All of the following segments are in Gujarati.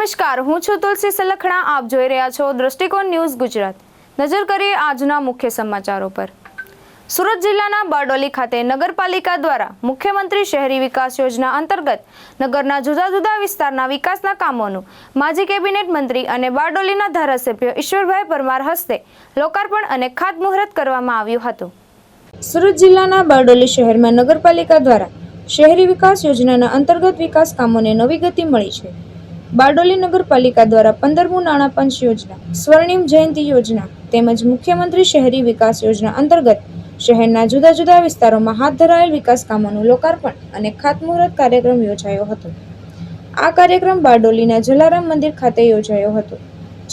નમસ્કાર, હું છું તુલસી સલખણા. આપ જોઈ રહ્યા છો દ્રષ્ટિકોણ ન્યૂઝ ગુજરાત. નજર કરીએ આજના મુખ્ય સમાચારો પર. સુરત જિલ્લાના બારડોલી ખાતે નગરપાલિકા દ્વારા મુખ્યમંત્રી શહેરી વિકાસ યોજના અંતર્ગત નગરના જુદા જુદા વિસ્તારના વિકાસના કામોનું માજી કેબિનેટ મંત્રી અને બારડોલીના ધારાસભ્ય ઈશ્વરભાઈ પરમાર હસ્તે લોકાર્પણ અને ખાતમુહૂર્ત કરવામાં આવ્યું હતું. સુરત જિલ્લાના બારડોલી શહેરમાં નગરપાલિકા દ્વારા શહેરી વિકાસ યોજનાના અંતર્ગત વિકાસ કામોને નવી ગતિ મળી છે. બારડોલી નગરપાલિકા દ્વારા 15મું નાણાં પંચ યોજના, સ્વર્ણિમ જયંતિ યોજના તેમજ મુખ્યમંત્રી શહેરી વિકાસ યોજના અંતર્ગત શહેરના જુદા જુદા વિસ્તારોમાં હાથ ધરાયેલ વિકાસ કામોનું લોકાર્પણ અને ખાતમુહૂર્ત કાર્યક્રમ યોજાયો હતો. આ કાર્યક્રમ બારડોલીના જલારામ મંદિર ખાતે યોજાયો હતો,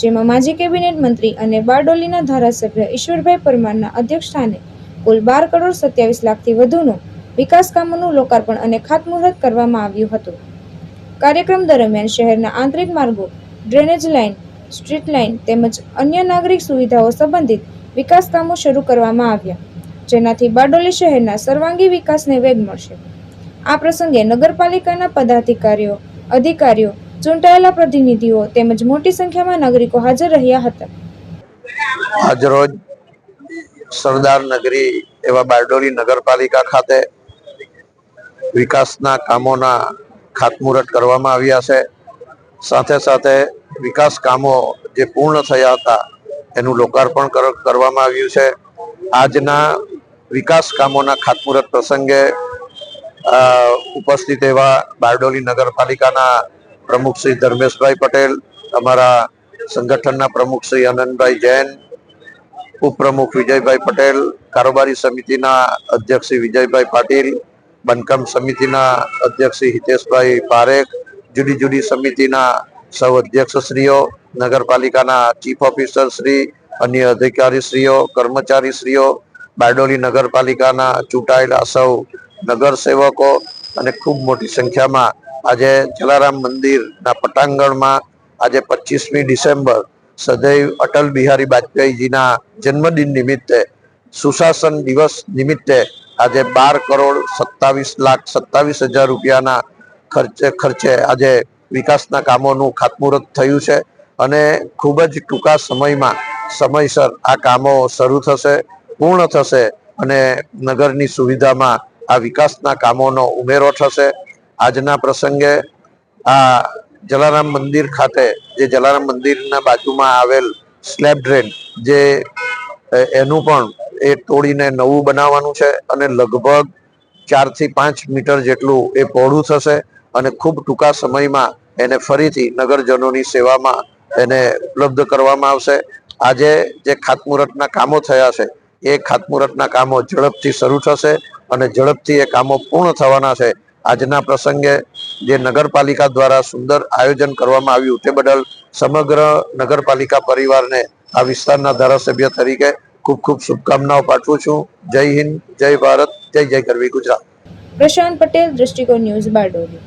જેમાં માજી કેબિનેટ મંત્રી અને બારડોલીના ધારાસભ્ય ઈશ્વરભાઈ પરમારના અધ્યક્ષસ્થાને કુલ 12 કરોડ 27 લાખથી વધુનું વિકાસ કામોનું લોકાર્પણ અને ખાતમુહૂર્ત કરવામાં આવ્યું હતું. કાર્યક્રમ દરમિયાન શહેરના આંતરિક માર્ગો, ડ્રેનેજ લાઇન, સ્ટ્રીટ લાઇન તેમજ અન્ય નાગરિક સુવિધાઓ સંબંધિત વિકાસ કામો શરૂ કરવામાં આવ્યા, જેનાથી બારડોલી શહેરના સર્વાંગી વિકાસને વેગ મળશે. આ પ્રસંગે નગરપાલિકાના પદાધિકારીઓ, અધિકારીઓ, ચૂંટાયેલા પ્રતિનિધિઓ તેમજ મોટી સંખ્યામાં નાગરિકો હાજર રહ્યા હતા. આજરોજ સરદાર નગરી એવા બારડોલી નગરપાલિકા ખાતે વિકાસના કામોના ખાતમુહૂર્ત કરવામાં આવ્યા છે. સાથે સાથે વિકાસ કામો જે પૂર્ણ થયા હતા એનું લોકાર્પણ કરવામાં આવ્યું છે. આજના વિકાસ કામોના ખાતમુહૂર્ત પ્રસંગે ઉપસ્થિત એવા બારડોલી નગરપાલિકાના પ્રમુખ શ્રી ધર્મેશભાઈ પટેલ, અમારા સંગઠનના પ્રમુખ શ્રી આનંદભાઈ જૈન, ઉપપ્રમુખ વિજયભાઈ પટેલ, કારોબારી સમિતિના અધ્યક્ષ શ્રી વિજયભાઈ પાટીલ, બાંધકામ સમિતિના અધ્યક્ષ શ્રી હિતેશભાઈ પારેખ, જુદી જુદી સમિતિના સૌ અધ્યક્ષશ્રીઓ, નગરપાલિકાના ચીફ ઓફિસર શ્રી, અન્ય અધિકારીશ્રીઓ, કર્મચારીશ્રીઓ, બારડોલી નગરપાલિકાના ચૂંટાયેલા સૌ નગરસેવકો અને ખૂબ મોટી સંખ્યામાં આજે જલારામ મંદિરના પટાંગણમાં આજે 25મી ડિસેમ્બર સદૈવ અટલ બિહારી વાજપેયીજીના જન્મદિન નિમિત્તે, સુશાસન દિવસ નિમિત્તે આજે 12 કરોડ 27,27,000 રૂપિયાના ખર્ચે આજે વિકાસના કામોનું ખાતમુહૂર્ત થયું છે અને ખૂબ જ ટૂંકા સમયમાં સમયસર આ કામો શરૂ થશે, પૂર્ણ થશે અને નગરની સુવિધામાં આ વિકાસના કામોનો ઉમેરો થશે. આજના પ્રસંગે આ જલારામ મંદિર ખાતે, જે જલારામ મંદિરના બાજુમાં આવેલ સ્લેબ ડ્રેન, જે એનું પણ એ તોડીને નવું બનાવવાનું છે અને લગભગ 4 થી 5 મીટર જેટલું એ પહોળું થશે અને ખૂબ ટૂંકા સમયમાં એને ફરીથી નગરજનોની સેવામાં એને ઉપલબ્ધ કરવામાં આવશે. આજે જે ખાતમુહૂર્તના કામો થયા છે એ ખાતમુહૂર્તના કામો ઝડપથી શરૂ થશે અને ઝડપથી એ કામો પૂર્ણ થવાના છે. આજના પ્રસંગે જે નગરપાલિકા દ્વારા સુંદર આયોજન કરવામાં આવ્યું તે બદલ સમગ્ર નગરપાલિકા પરિવારને આ વિસ્તારના ધારાસભ્ય તરીકે ખૂબ ખૂબ શુભકામનાઓ પાઠવું છું. જય હિન્દ, જય ભારત, જય જય ગરવી ગુજરાત. પ્રશાંત પટેલ, દ્રષ્ટિકોણ ન્યૂઝ, બારડોલી.